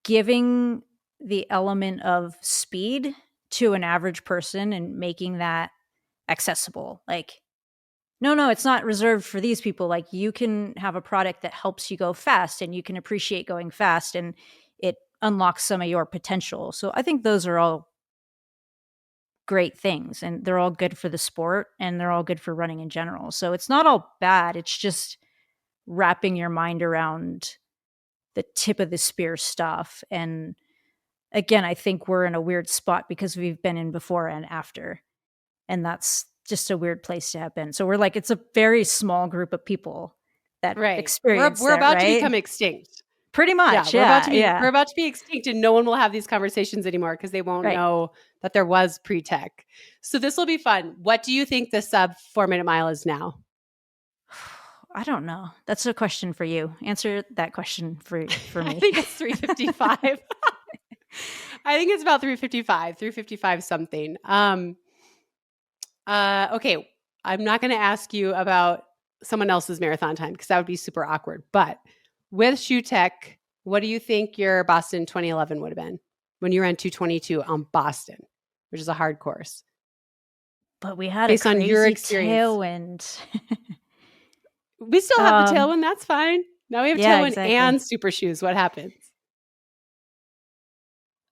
giving the element of speed to an average person and making that accessible. Like, no, it's not reserved for these people. Like, you can have a product that helps you go fast and you can appreciate going fast, and it unlock some of your potential. So I think those are all great things, and they're all good for the sport, and they're all good for running in general. So it's not all bad. It's just wrapping your mind around the tip of the spear stuff. And again, I think we're in a weird spot because we've been in before and after. And that's just a weird place to have been. So we're like, it's a very small group of people that Right. experience We're that, about to right? become extinct. Pretty Yeah, much. Yeah. Yeah. we're about to be extinct, and no one will have these conversations anymore because they won't Right. know that there was pre-tech. So this will be fun. What do you think the sub 4-minute mile is now? I don't know. That's a question for you. Answer that question for I me. think it's 3:55. I think it's about 3:55 something. Okay, I'm not going to ask you about someone else's marathon time because that would be super awkward. But with Shoe Tech, what do you think your Boston 2011 would have been when you ran 2:22 on Boston, which is a hard course? But we had a Based on your crazy experience. tailwind. We still have the tailwind. That's fine. Now we have Yeah, tailwind exactly. and super shoes. What happens?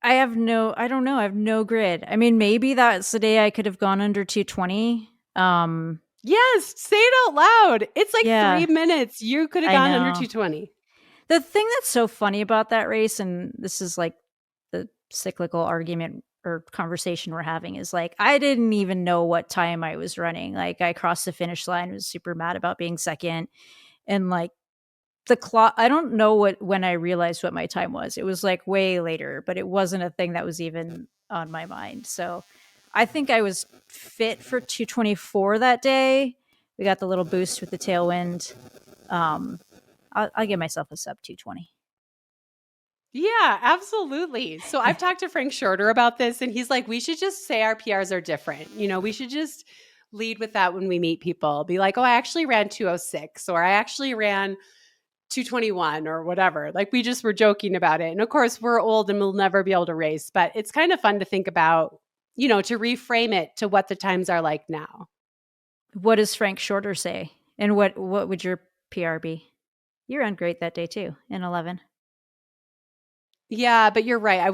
I don't know. I have no grid. I mean, maybe that's the day I could have gone under 220. Yes, say it out loud. It's like Yeah, 3 minutes. You could have I gone under know. 220. The thing that's so funny about that race, and this is like the cyclical argument or conversation we're having, is like, I didn't even know what time I was running. Like, I crossed the finish line, was super mad about being second. And like, the clock, I don't know when I realized what my time was. It was like way later, but it wasn't a thing that was even on my mind. So I think I was fit for 224 that day. We got the little boost with the tailwind. I'll give myself a sub 220. Yeah, absolutely. So I've talked to Frank Shorter about this, and he's like, we should just say our PRs are different. We should just lead with that when we meet people. Be like, oh, I actually ran 206, or I actually ran 221, or whatever. Like, we just were joking about it. And of course, we're old and we'll never be able to race, but it's kind of fun to think about, to reframe it to what the times are like now. What does Frank Shorter say? And what would your PR be? You ran great that day too, in 11. Yeah, but you're right. I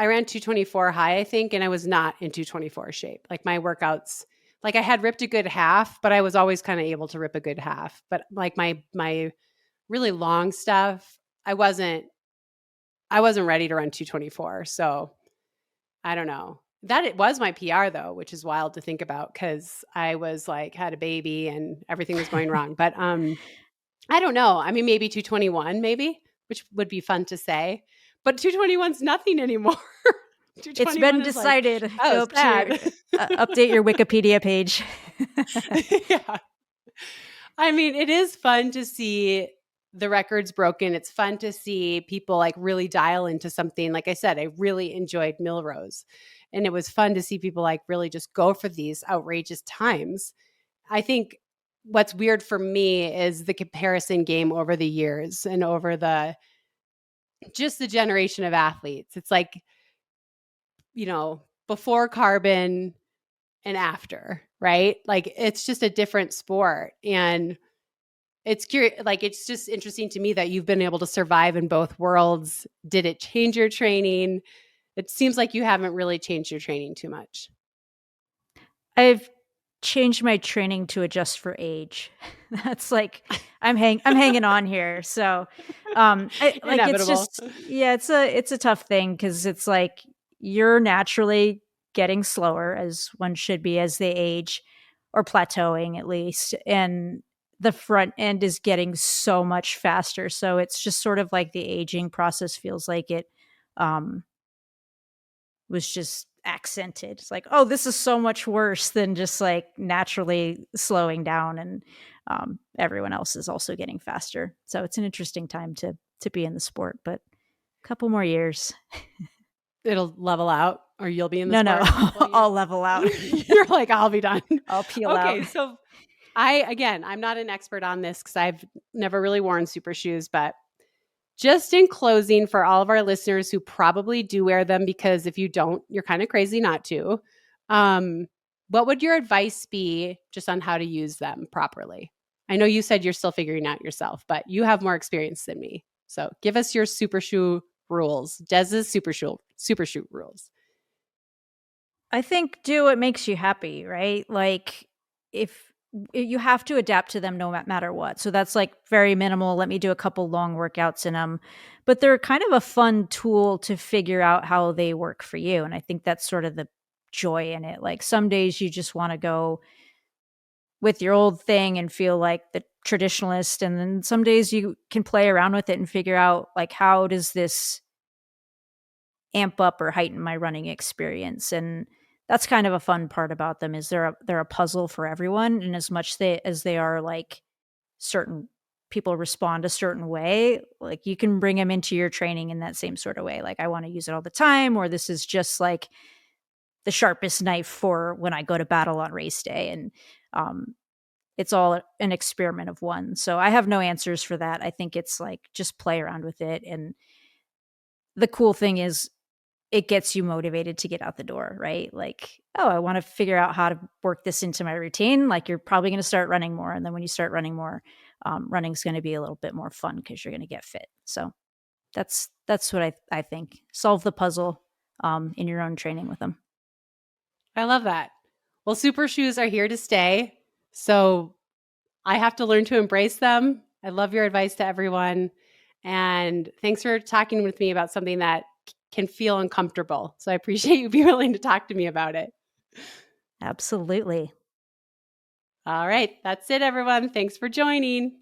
ran 224 high, I think, and I was not in 224 shape. Like, my workouts, like, I had ripped a good half, but I was always kind of able to rip a good half. But like my really long stuff, I wasn't ready to run 224. So I don't know. That it was my PR though, which is wild to think about because I was like had a baby and everything was going wrong. But I don't know. I mean, maybe 221, maybe, which would be fun to say. But 221's nothing anymore. It's been 221 is like, decided. oh, Go up sad. to update your Wikipedia page. Yeah. I mean, it is fun to see the records broken. It's fun to see people like really dial into something. Like I said, I really enjoyed Millrose. And it was fun to see people like really just go for these outrageous times. I think what's weird for me is the comparison game over the years and over the generation of athletes. It's like, before carbon and after, right? Like, it's just a different sport. And it's curious, like, it's just interesting to me that you've been able to survive in both worlds. Did it change your training? It seems like you haven't really changed your training too much. I've changed my training to adjust for age. That's like I'm hanging on here. So it's Inevitable. just it's a tough thing because it's like you're naturally getting slower as one should be as they age or plateauing at least. And the front end is getting so much faster. So it's just sort of like the aging process feels like it was just accented. It's like, oh, this is so much worse than just like naturally slowing down, and everyone else is also getting faster. So it's an interesting time to be in the sport, but a couple more years. It'll level out, or you'll be in the No, sport. I'll level out. You're like, I'll be done. I'll peel out. Okay, so I'm not an expert on this because I've never really worn super shoes, but just in closing, for all of our listeners who probably do wear them, because if you don't, you're kind of crazy not to. What would your advice be just on how to use them properly? I know you said you're still figuring out yourself, but you have more experience than me. So give us your super shoe rules, Des's super shoot rules? I think do what makes you happy, right? Like if you have to adapt to them no matter what. So that's like very minimal. Let me do a couple long workouts in them, but they're kind of a fun tool to figure out how they work for you. And I think that's sort of the joy in it. Like some days you just want to go with your old thing and feel like the traditionalist. And then some days you can play around with it and figure out like, how does this amp up or heighten my running experience? And that's kind of a fun part about them is they're a puzzle for everyone. And as much as they are like certain people respond a certain way, like you can bring them into your training in that same sort of way. Like I want to use it all the time, or this is just like the sharpest knife for when I go to battle on race day. And it's all an experiment of one. So I have no answers for that. I think it's like just play around with it. And the cool thing is it gets you motivated to get out the door, right? Like, oh, I want to figure out how to work this into my routine. Like you're probably going to start running more. And then when you start running more, running's going to be a little bit more fun because you're going to get fit. So that's what I think. Solve the puzzle in your own training with them. I love that. Well, super shoes are here to stay. So I have to learn to embrace them. I love your advice to everyone. And thanks for talking with me about something that can feel uncomfortable. So I appreciate you being willing to talk to me about it. Absolutely. All right. That's it, everyone. Thanks for joining.